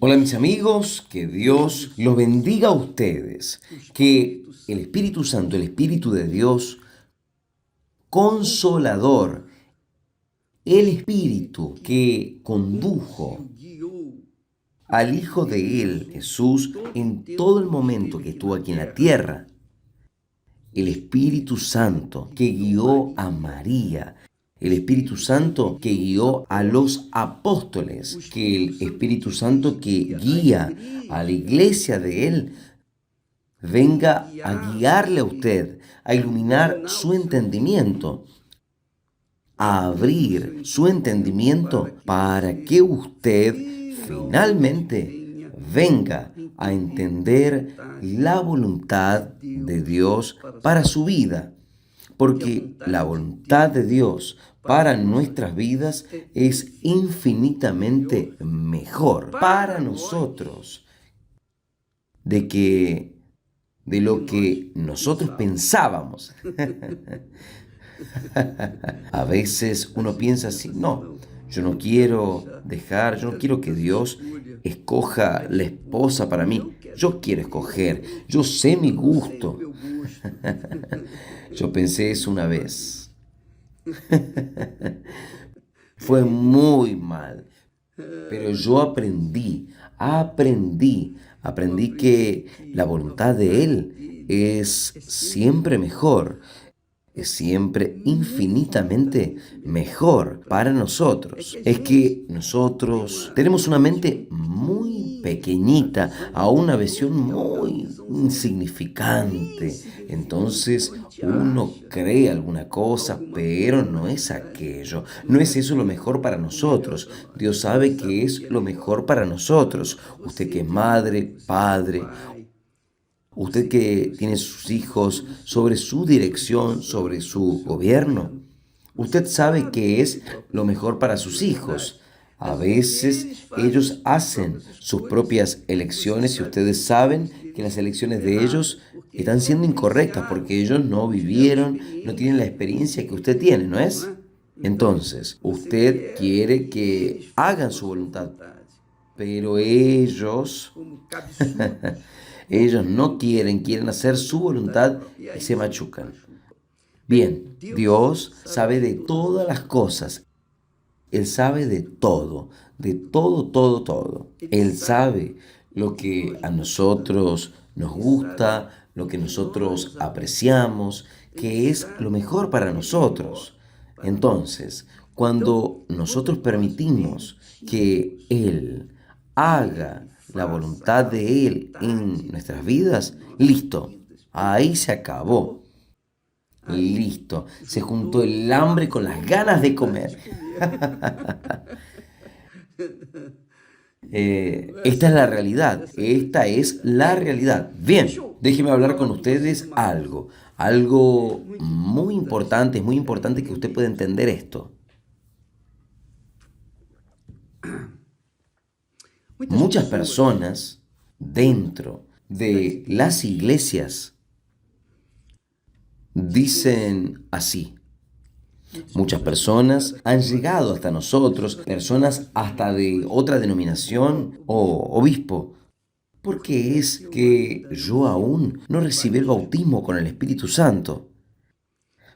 Hola mis amigos, que Dios los bendiga a ustedes, que el Espíritu Santo, el Espíritu de Dios, consolador, el Espíritu que condujo al Hijo de Él, Jesús, en todo el momento que estuvo aquí en la tierra, el Espíritu Santo que guió a María, el Espíritu Santo que guió a los apóstoles, que el Espíritu Santo que guía a la iglesia de Él, venga a guiarle a usted, a iluminar su entendimiento, a abrir su entendimiento para que usted finalmente venga a entender la voluntad de Dios para su vida. Porque la voluntad de Dios para nuestras vidas es infinitamente mejor para nosotros de lo que nosotros pensábamos. A veces uno piensa así, no, yo no quiero yo no quiero que Dios escoja la esposa para mí. Yo quiero escoger, yo sé mi gusto. Yo pensé eso una vez. Fue muy mal, pero yo aprendí que la voluntad de Él es siempre mejor, es siempre infinitamente mejor para nosotros. Es que nosotros tenemos una mente muy pequeñita, a una visión muy insignificante. Entonces uno cree alguna cosa, pero no es aquello. No es eso lo mejor para nosotros. Dios sabe que es lo mejor para nosotros. Usted que es madre, padre, usted que tiene sus hijos sobre su dirección, sobre su gobierno, usted sabe que es lo mejor para sus hijos. A veces ellos hacen sus propias elecciones y ustedes saben que las elecciones de ellos están siendo incorrectas porque ellos no vivieron, no tienen la experiencia que usted tiene, ¿no es? Entonces, usted quiere que hagan su voluntad, pero ellos no quieren hacer su voluntad y se machucan. Bien, Dios sabe de todas las cosas. Él sabe de todo, todo, todo. Él sabe lo que a nosotros nos gusta, lo que nosotros apreciamos, que es lo mejor para nosotros. Entonces, cuando nosotros permitimos que Él haga la voluntad de Él en nuestras vidas, listo, ahí se acabó. Listo, se juntó el hambre con las ganas de comer. Esta es la realidad, esta es la realidad. Bien, déjenme hablar con ustedes algo muy importante que usted pueda entender esto. Muchas personas dentro de las iglesias dicen así. Muchas personas han llegado hasta nosotros, personas hasta de otra denominación o obispo. ¿Por qué es que yo aún no recibí el bautismo con el Espíritu Santo?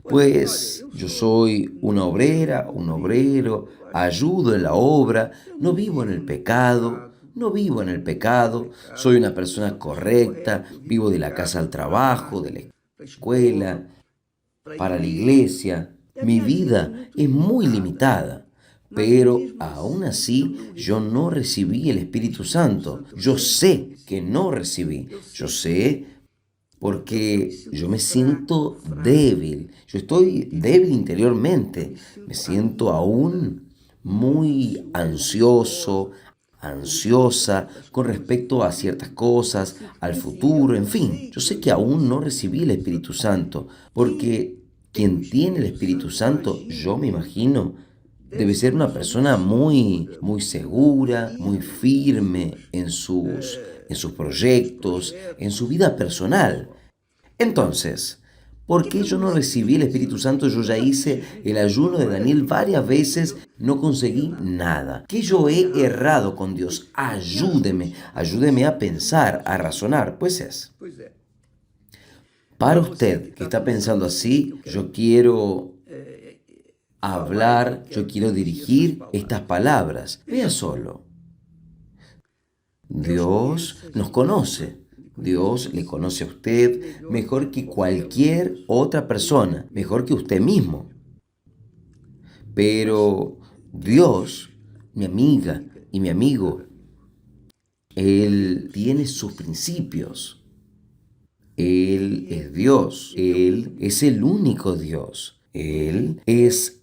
Pues yo soy una obrera, un obrero, ayudo en la obra, no vivo en el pecado, no vivo en el pecado, soy una persona correcta, vivo de la casa al trabajo, de la escuela, para la iglesia. Mi vida es muy limitada, pero aún así yo no recibí el Espíritu Santo. Yo sé que no recibí. Yo sé porque yo me siento débil. Yo estoy débil interiormente. Me siento aún muy ansioso, ansiosa con respecto a ciertas cosas, al futuro, en fin. Yo sé que aún no recibí el Espíritu Santo, porque quien tiene el Espíritu Santo, yo me imagino, debe ser una persona muy segura, muy firme en sus proyectos, en su vida personal. Entonces, ¿Por qué yo no recibí el Espíritu Santo? Yo ya hice el ayuno de Daniel varias veces, no conseguí nada. ¿Qué yo he errado con Dios? Ayúdeme, ayúdeme a pensar, a razonar. Pues es. Para usted que está pensando así, yo quiero hablar, yo quiero dirigir estas palabras. Vea solo. Dios nos conoce. Dios le conoce a usted mejor que cualquier otra persona, mejor que usted mismo. Pero Dios, mi amiga y mi amigo, Él tiene sus principios. Él es Dios. Él es el único Dios. Él es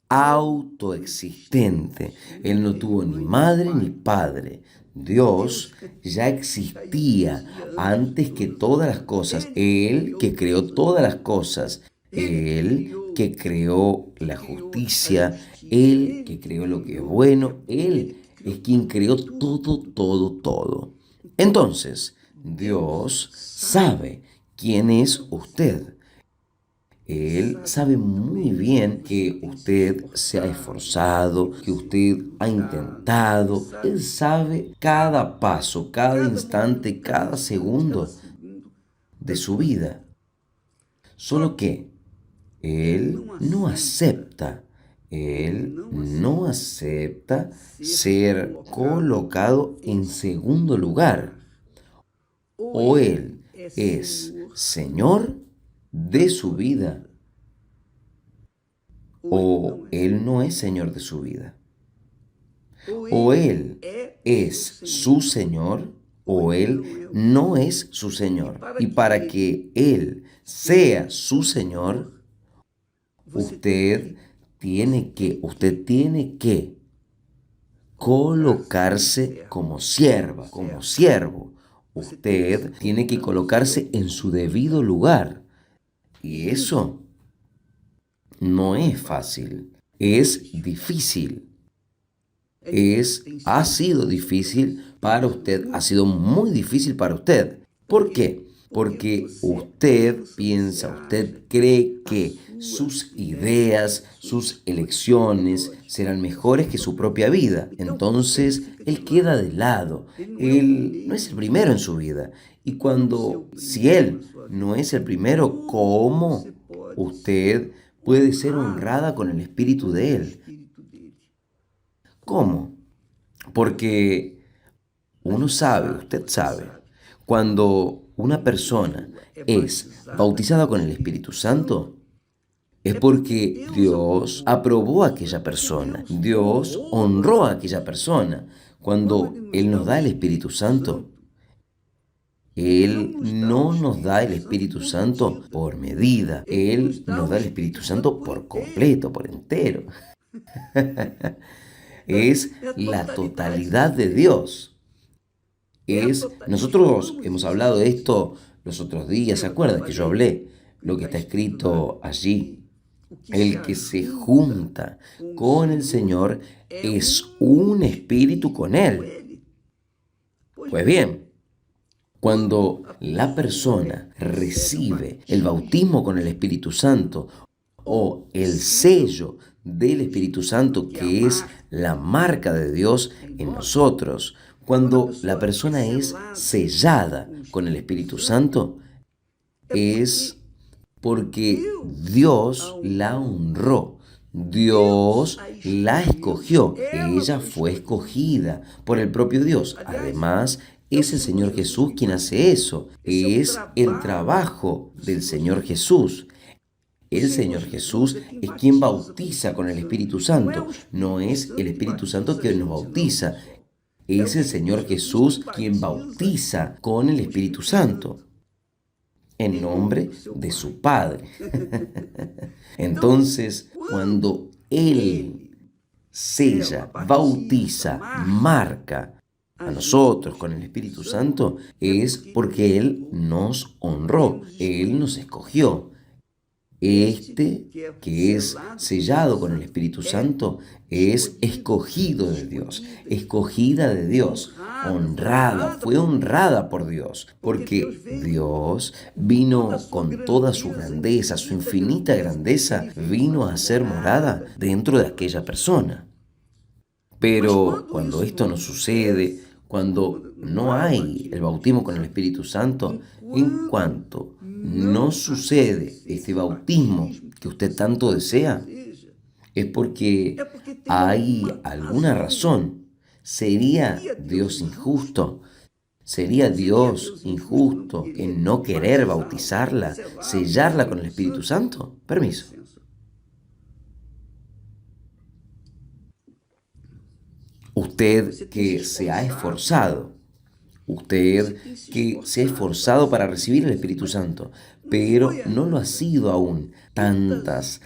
autoexistente. Él no tuvo ni madre ni padre. Dios ya existía antes que todas las cosas. Él que creó todas las cosas. Él que creó la justicia. Él que creó lo que es bueno. Él es quien creó todo, todo, todo. Entonces, Dios sabe quién es usted. Él sabe muy bien que usted se ha esforzado, que usted ha intentado. Él sabe cada paso, cada instante, cada segundo de su vida. Solo que Él no acepta ser colocado en segundo lugar. O Él es Señor de su vida, o Él no es Señor de su vida. O Él es su Señor, o Él no es su Señor. Y para que Él sea su Señor, usted tiene que colocarse como sierva, como siervo. Usted tiene que colocarse en su debido lugar. Y eso no es fácil, es difícil. Ha sido difícil para usted, ha sido muy difícil para usted. ¿Por qué? Porque usted piensa, usted cree que sus ideas, sus elecciones serán mejores que su propia vida. Entonces, él queda de lado. Él no es el primero en su vida. Y si él no es el primero, ¿cómo usted puede ser honrada con el espíritu de él? ¿Cómo? Porque usted sabe, cuando una persona es bautizada con el Espíritu Santo, es porque Dios aprobó a aquella persona, Dios honró a aquella persona. Cuando Él nos da el Espíritu Santo, Él no nos da el Espíritu Santo por medida, Él nos da el Espíritu Santo por completo, por entero. Es la totalidad de Dios. Nosotros hemos hablado de esto los otros días, ¿se acuerdan que yo hablé? Lo que está escrito allí. El que se junta con el Señor es un espíritu con Él. Pues bien, cuando la persona recibe el bautismo con el Espíritu Santo o el sello del Espíritu Santo, que es la marca de Dios en nosotros, cuando la persona es sellada con el Espíritu Santo, es porque Dios la honró, Dios la escogió, ella fue escogida por el propio Dios. Además, es el Señor Jesús quien hace eso, es el trabajo del Señor Jesús. El Señor Jesús es quien bautiza con el Espíritu Santo, no es el Espíritu Santo quien nos bautiza, es el Señor Jesús quien bautiza con el Espíritu Santo, en nombre de su Padre. Entonces, cuando Él sella, bautiza, marca a nosotros con el Espíritu Santo, es porque Él nos honró, Él nos escogió. Este que es sellado con el Espíritu Santo es escogido de Dios, escogida de Dios, honrada, fue honrada por Dios, porque Dios vino con toda su grandeza, su infinita grandeza, vino a ser morada dentro de aquella persona. Pero cuando esto no sucede, cuando no hay el bautismo con el Espíritu Santo, en cuanto no sucede este bautismo que usted tanto desea, es porque hay alguna razón. ¿Sería Dios injusto? ¿Sería Dios injusto en no querer bautizarla, sellarla con el Espíritu Santo? Permiso. Usted que se ha esforzado, usted que se ha esforzado para recibir el Espíritu Santo, pero no lo ha sido aún. Tantos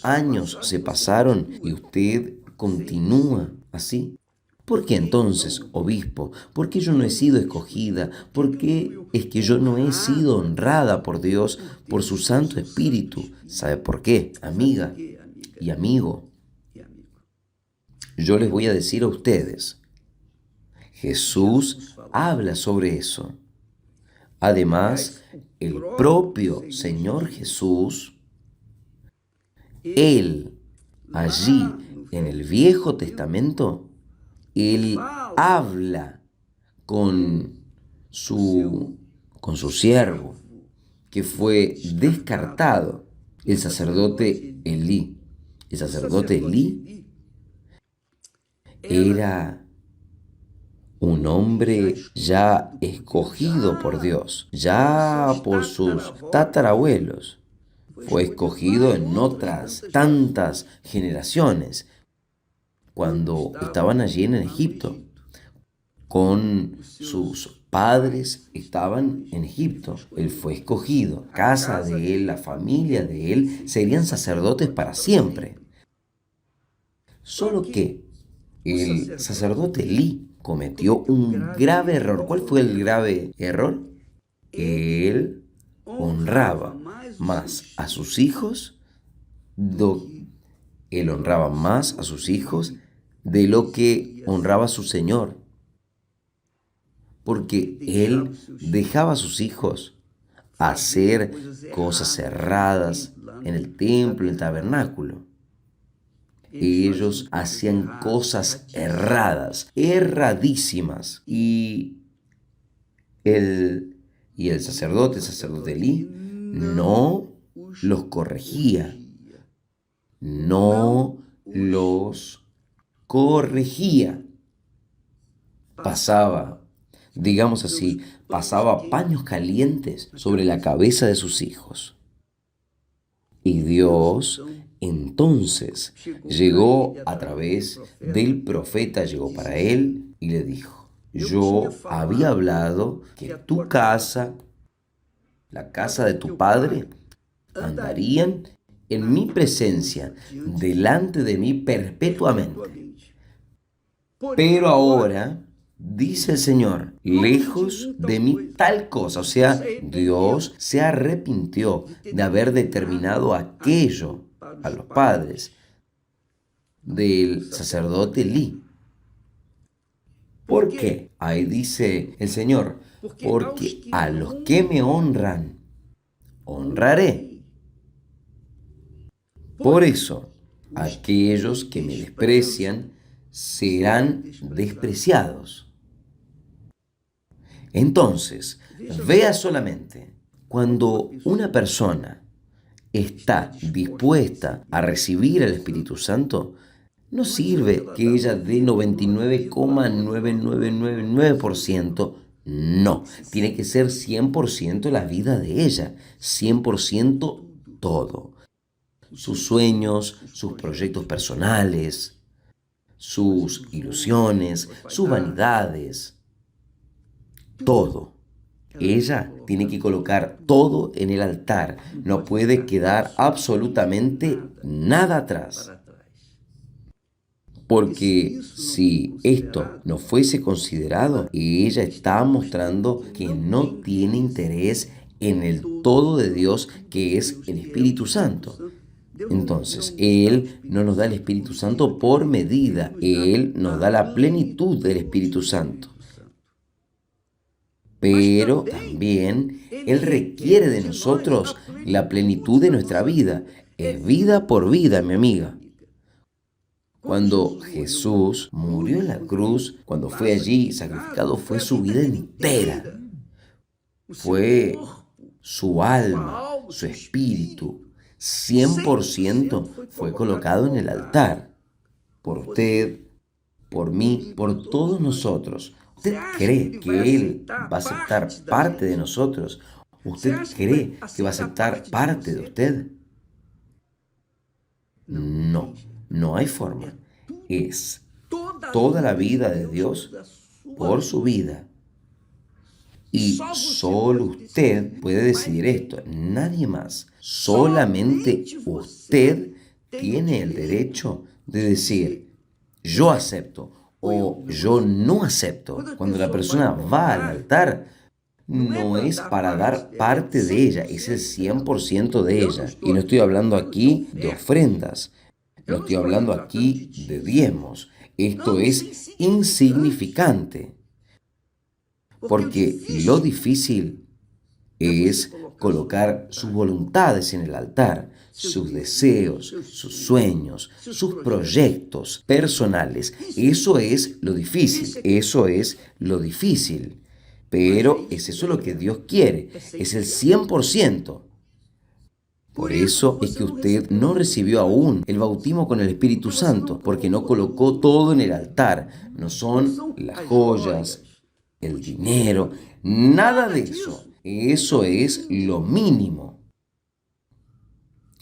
años se pasaron y usted continúa así. ¿Por qué entonces, obispo? ¿Por qué yo no he sido escogida? ¿Por qué es que yo no he sido honrada por Dios, por su Santo Espíritu? ¿Sabe por qué, amiga y amigo? Yo les voy a decir a ustedes, Jesús habla sobre eso. Además, el propio Señor Jesús, Él, allí en el Viejo Testamento, Él habla con con su siervo, que fue descartado, el sacerdote Elí. El sacerdote Elí era un hombre ya escogido por Dios, ya por sus tatarabuelos. Fue escogido en otras tantas generaciones, cuando estaban allí en Egipto, con sus padres estaban en Egipto. Él fue escogido. La casa de él, la familia de él, serían sacerdotes para siempre. Solo que el sacerdote Elí cometió un grave error. ¿Cuál fue el grave error? Él honraba más a sus hijos, él honraba más a sus hijos de lo que honraba a su Señor. Porque él dejaba a sus hijos hacer cosas erradas en el templo, en el tabernáculo. Ellos hacían cosas erradas, erradísimas. El sacerdote Elí, no los corregía, no los corregía. Digamos así, pasaba paños calientes sobre la cabeza de sus hijos. Y Dios entonces llegó a través del profeta, llegó para él y le dijo: yo había hablado que tu casa, la casa de tu padre, andarían en mi presencia, delante de mí perpetuamente. Pero ahora, dice el Señor, lejos de mí tal cosa. O sea, Dios se arrepintió de haber determinado aquello a los padres del sacerdote Elí. ¿Por qué? Ahí dice el Señor, porque a los que me honran, honraré. Por eso, aquellos que me desprecian serán despreciados. Entonces, vea solamente, cuando una persona está dispuesta a recibir el Espíritu Santo, no sirve que ella dé 99,9999%. No, tiene que ser 100% la vida de ella, 100% todo. Sus sueños, sus proyectos personales, sus ilusiones, sus vanidades, todo. Ella tiene que colocar todo en el altar. No puede quedar absolutamente nada atrás. Porque si esto no fuese considerado, ella está mostrando que no tiene interés en el todo de Dios, que es el Espíritu Santo. Entonces, Él no nos da el Espíritu Santo por medida, Él nos da la plenitud del Espíritu Santo. Pero también Él requiere de nosotros la plenitud de nuestra vida. Es vida por vida, mi amiga. Cuando Jesús murió en la cruz, cuando fue allí sacrificado, fue su vida entera. Fue su alma, su espíritu, 100% fue colocado en el altar. Por usted, por mí, por todos nosotros. ¿Usted cree que Él va a aceptar parte de nosotros? ¿Usted cree que va a aceptar parte de usted? No, no hay forma. Es toda la vida de Dios por su vida. Y solo usted puede decidir esto, nadie más. Solamente usted tiene el derecho de decir, yo acepto o yo no acepto. Cuando la persona va al altar, no es para dar parte de ella, es el 100% de ella. Y no estoy hablando aquí de ofrendas, no estoy hablando aquí de diezmos. Esto es insignificante. Porque lo difícil es colocar sus voluntades en el altar, sus deseos, sus sueños, sus proyectos personales. Eso es lo difícil, eso es lo difícil. Pero es eso lo que Dios quiere, es el 100%. Por eso es que usted no recibió aún el bautismo con el Espíritu Santo, porque no colocó todo en el altar. No son las joyas, el dinero, nada de eso. Eso es lo mínimo.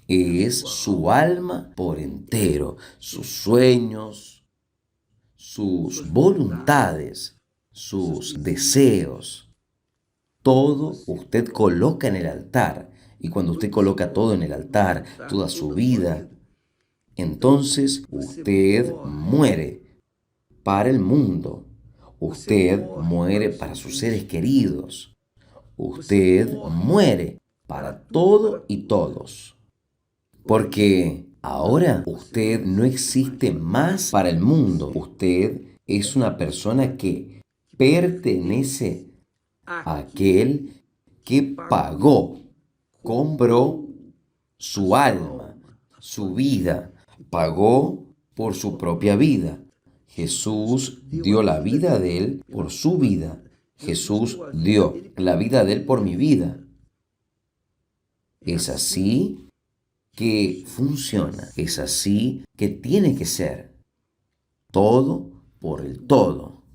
Es su alma por entero, sus sueños, sus voluntades, sus deseos. Todo usted coloca en el altar. Y cuando usted coloca todo en el altar, toda su vida, entonces usted muere para el mundo. Usted muere para sus seres queridos. Usted muere para todo y todos. Porque ahora usted no existe más para el mundo. Usted es una persona que pertenece a aquel que pagó, compró su alma, su vida, pagó por su propia vida. Jesús dio la vida de Él por su vida. Jesús dio la vida de Él por mi vida. Es así que funciona. Es así que tiene que ser. Todo por el todo.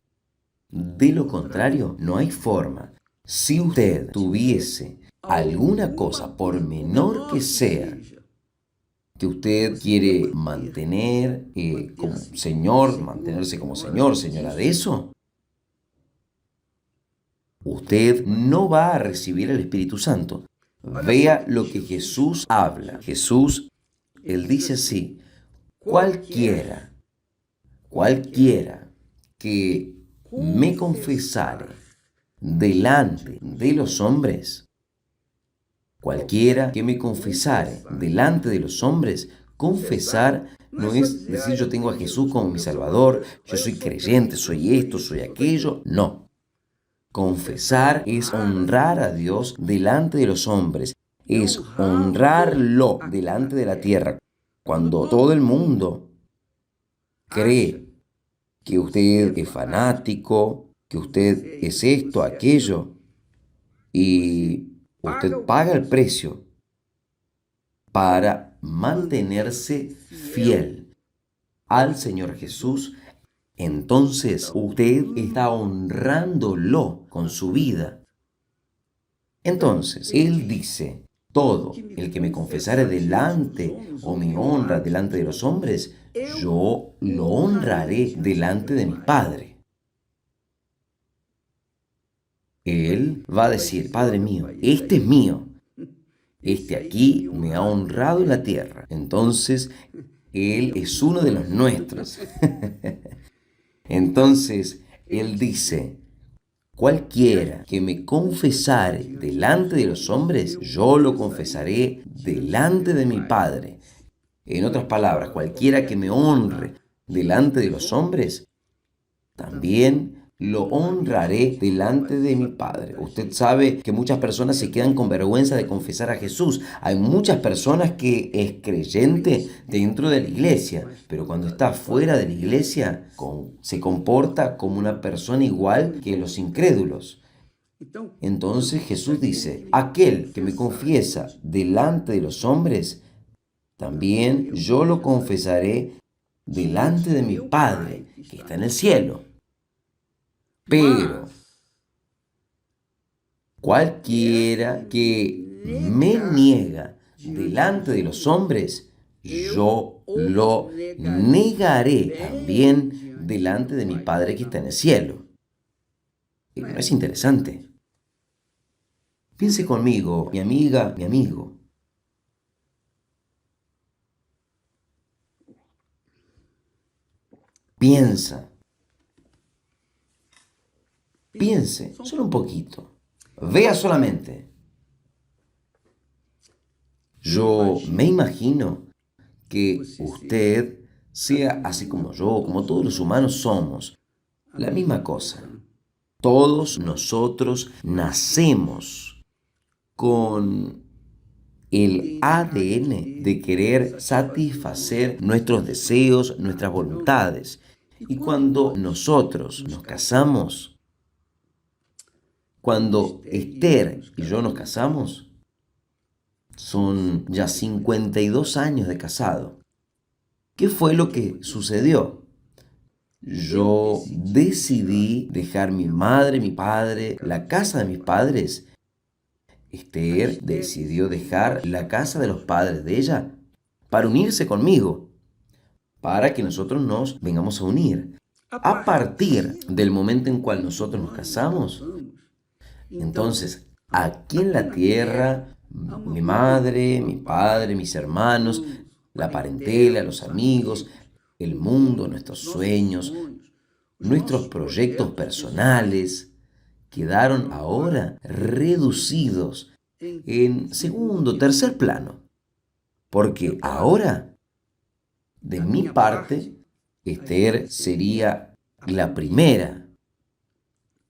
De lo contrario, no hay forma. Si usted tuviese alguna cosa, por menor que sea, que usted quiere mantener como señor, mantenerse como señor, señora de eso, usted no va a recibir el Espíritu Santo. Vea lo que Jesús habla. Jesús, Él dice así, cualquiera que me confesare delante de los hombres, cualquiera que me confesare delante de los hombres, confesar no es decir yo tengo a Jesús como mi Salvador, yo soy creyente, soy esto, soy aquello, no. Confesar es honrar a Dios delante de los hombres, es honrarlo delante de la tierra. Cuando todo el mundo cree que usted es fanático, que usted es esto, aquello, y usted paga el precio para mantenerse fiel al Señor Jesús, entonces usted está honrándolo con su vida. Entonces, Él dice, todo el que me confesare delante o me honra delante de los hombres, yo lo honraré delante de mi Padre. Él va a decir, Padre mío, este es mío. Este aquí me ha honrado en la tierra. Entonces, Él es uno de los nuestros. Entonces, Él dice, Cualquiera que me confesare delante de los hombres, yo lo confesaré delante de mi Padre. En otras palabras, cualquiera que me honre delante de los hombres, también lo honraré delante de mi Padre. Usted sabe que muchas personas se quedan con vergüenza de confesar a Jesús. Hay muchas personas que es creyente dentro de la iglesia, pero cuando está fuera de la iglesia se comporta como una persona igual que los incrédulos. Entonces Jesús dice, aquel que me confiesa delante de los hombres, también yo lo confesaré delante de mi Padre que está en el cielo. Pero cualquiera que me niega delante de los hombres, yo lo negaré también delante de mi Padre que está en el cielo. ¿No es interesante? Piense conmigo, mi amiga, mi amigo. Piense, solo un poquito. Vea solamente. Yo me imagino que usted sea así como yo, como todos los humanos somos, la misma cosa. Todos nosotros nacemos con el ADN de querer satisfacer nuestros deseos, nuestras voluntades. Y cuando nosotros nos casamos, cuando Esther y yo nos casamos, son ya 52 años de casado. ¿Qué fue lo que sucedió? Yo decidí dejar mi madre, mi padre, la casa de mis padres. Esther decidió dejar la casa de los padres de ella para unirse conmigo, para que nosotros nos vengamos a unir. A partir del momento en cual nosotros nos casamos, entonces aquí en la tierra, mi madre, mi padre, mis hermanos, la parentela, los amigos, el mundo, nuestros sueños, nuestros proyectos personales, quedaron ahora reducidos en segundo, tercer plano. Porque ahora, de mi parte, Esther sería la primera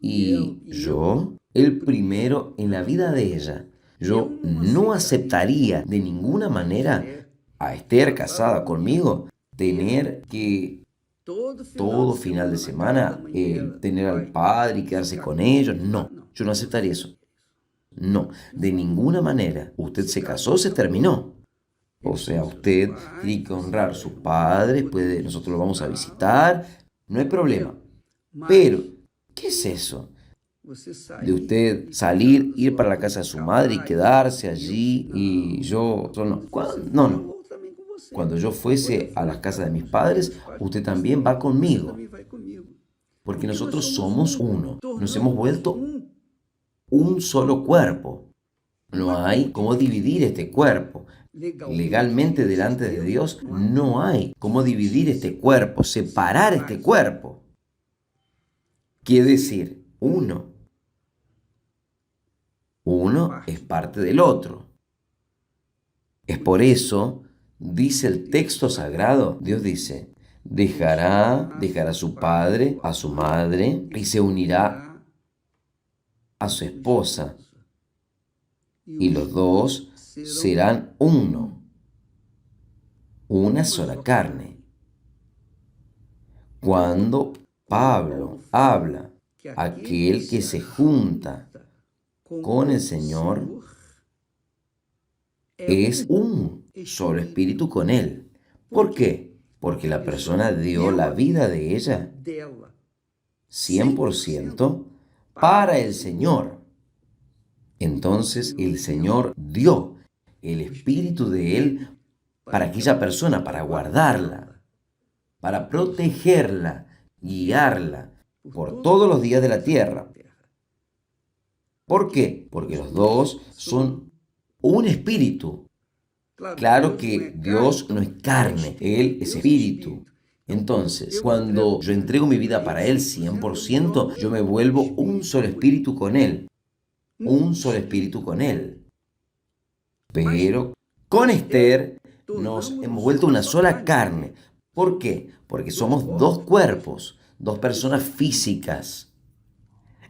y yo el primero en la vida de ella. Yo no aceptaría de ninguna manera a Esther casada conmigo tener que todo final de semana tener al padre y quedarse con ellos. No, yo no aceptaría eso. No, de ninguna manera. Usted se casó, se terminó. O sea, usted tiene que honrar a su padre, nosotros lo vamos a visitar, no hay problema. Pero, ¿qué es eso? De usted salir, ir para la casa de su madre y quedarse allí y yo no. No. Cuando yo fuese a la casa de mis padres, usted también va conmigo. Porque nosotros somos uno. Nos hemos vuelto un solo cuerpo. No hay cómo dividir este cuerpo. Legalmente delante de Dios no hay cómo dividir este cuerpo, separar este cuerpo. Quiere decir, uno es parte del otro. Es por eso, dice el texto sagrado, Dios dice, dejará a su padre, a su madre, y se unirá a su esposa. Y los dos serán uno, una sola carne. Cuando Pablo habla, aquel que se junta con el Señor es un solo espíritu con Él. ¿Por qué? Porque la persona dio la vida de ella 100% para el Señor. Entonces el Señor dio el espíritu de Él para aquella persona, para guardarla, para protegerla, guiarla por todos los días de la tierra. ¿Por qué? Porque los dos son un espíritu. Claro que Dios no es carne, Él es espíritu. Entonces, cuando yo entrego mi vida para Él 100%, yo me vuelvo un solo espíritu con Él. Un solo espíritu con Él. Pero con Esther nos hemos vuelto una sola carne. ¿Por qué? Porque somos dos cuerpos, dos personas físicas.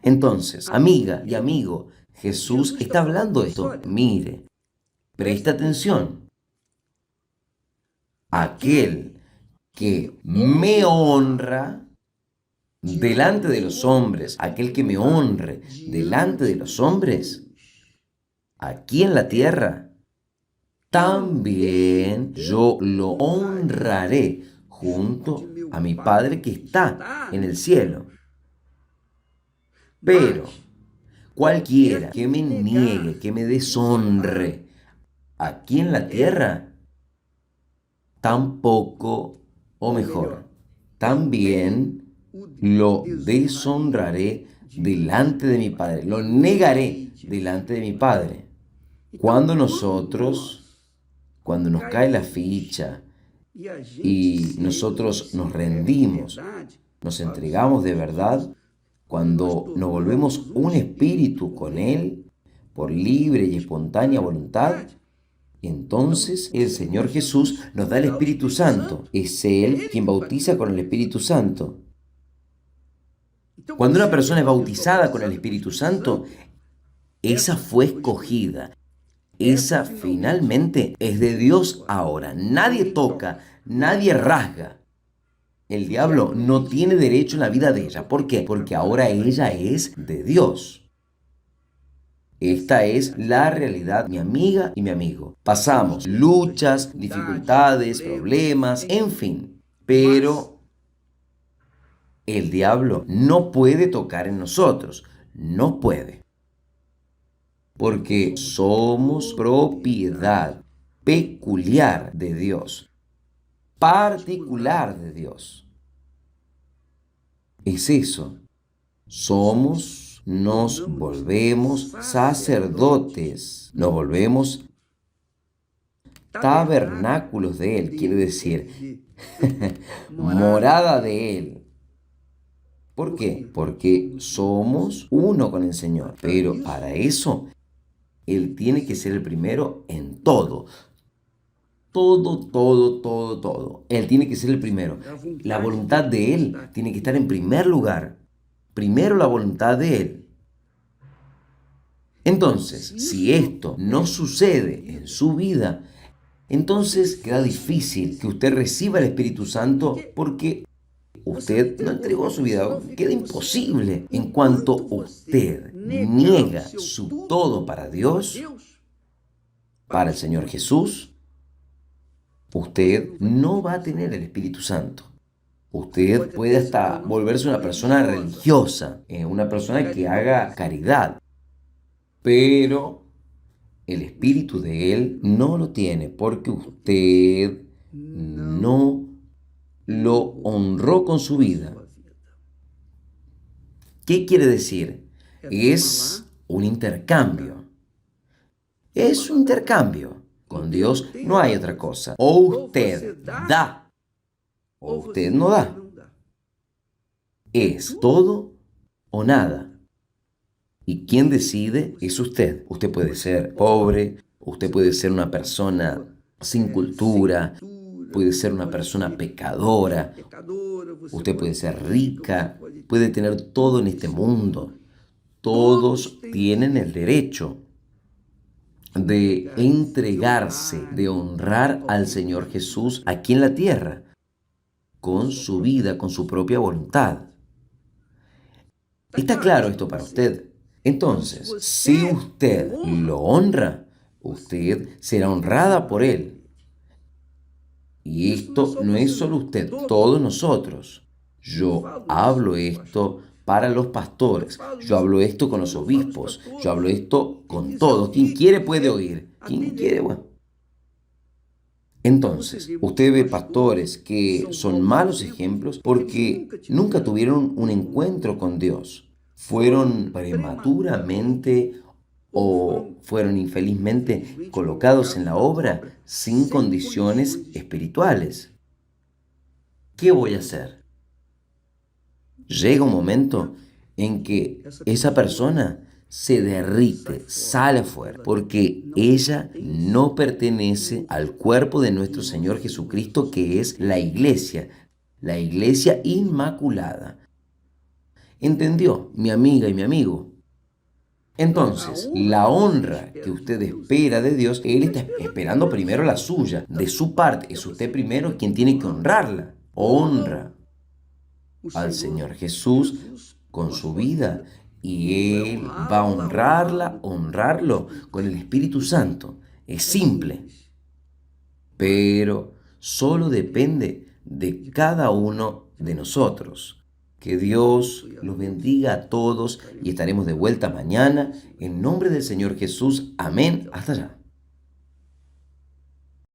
Entonces, amiga y amigo, Jesús está hablando de esto. Mire, presta atención. Aquel que me honra delante de los hombres, aquel que me honre delante de los hombres, aquí en la tierra, también yo lo honraré junto a mi Padre que está en el cielo. Pero cualquiera que me niegue, que me deshonre aquí en la tierra, tampoco, o mejor, también lo deshonraré delante de mi Padre, lo negaré delante de mi Padre. Cuando nos cae la ficha y nosotros nos rendimos, nos entregamos de verdad, cuando nos volvemos un espíritu con Él, por libre y espontánea voluntad, entonces el Señor Jesús nos da el Espíritu Santo. Es Él quien bautiza con el Espíritu Santo. Cuando una persona es bautizada con el Espíritu Santo, esa fue escogida. Esa finalmente es de Dios ahora. Nadie toca, nadie rasga. El diablo no tiene derecho en la vida de ella. ¿Por qué? Porque ahora ella es de Dios. Esta es la realidad, mi amiga y mi amigo. Pasamos luchas, dificultades, problemas, en fin. Pero el diablo no puede tocar en nosotros. No puede. Porque somos propiedad peculiar de Dios. Particular de Dios. Es eso. Nos volvemos sacerdotes, nos volvemos tabernáculos de Él, quiere decir, morada de Él. ¿Por qué? Porque somos uno con el Señor, pero para eso Él tiene que ser el primero en todo. Todo. Él tiene que ser el primero. La voluntad de Él tiene que estar en primer lugar. Primero la voluntad de Él. Entonces, si esto no sucede en su vida, entonces queda difícil que usted reciba el Espíritu Santo porque usted no entregó su vida. Queda imposible. En cuanto usted niega su todo para Dios, para el Señor Jesús, usted no va a tener el Espíritu Santo. Usted puede hasta volverse una persona religiosa, una persona que haga caridad, pero el Espíritu de Él no lo tiene porque usted no lo honró con su vida. ¿Qué quiere decir? Es un intercambio. Es un intercambio. Con Dios no hay otra cosa. O usted da o usted no da. Es todo o nada. Y quien decide es usted. Usted puede ser pobre, usted puede ser una persona sin cultura, puede ser una persona pecadora, usted puede ser rica, puede tener todo en este mundo. Todos tienen el derecho de entregarse, de honrar al Señor Jesús aquí en la tierra, con su vida, con su propia voluntad. ¿Está claro esto para usted? Entonces, si usted lo honra, usted será honrada por Él. Y esto no es solo usted, todos nosotros. Yo hablo esto para los pastores, yo hablo esto con los obispos, yo hablo esto con todos. Quien quiere puede oír, quien quiere, bueno. Entonces, usted ve pastores que son malos ejemplos porque nunca tuvieron un encuentro con Dios. Fueron prematuramente o fueron infelizmente colocados en la obra sin condiciones espirituales. ¿qué voy a hacer? Llega un momento en que esa persona se derrite, sale afuera, porque ella no pertenece al cuerpo de nuestro Señor Jesucristo, que es la iglesia inmaculada. ¿Entendió, mi amiga y mi amigo? Entonces, la honra que usted espera de Dios, Él está esperando primero la suya, de su parte. Es usted primero quien tiene que honrarla. Honra al Señor Jesús con su vida y Él va a honrarlo con el Espíritu Santo. Es simple, pero solo depende de cada uno de nosotros. Que Dios los bendiga a todos y estaremos de vuelta mañana. En nombre del Señor Jesús. Amén. Hasta allá.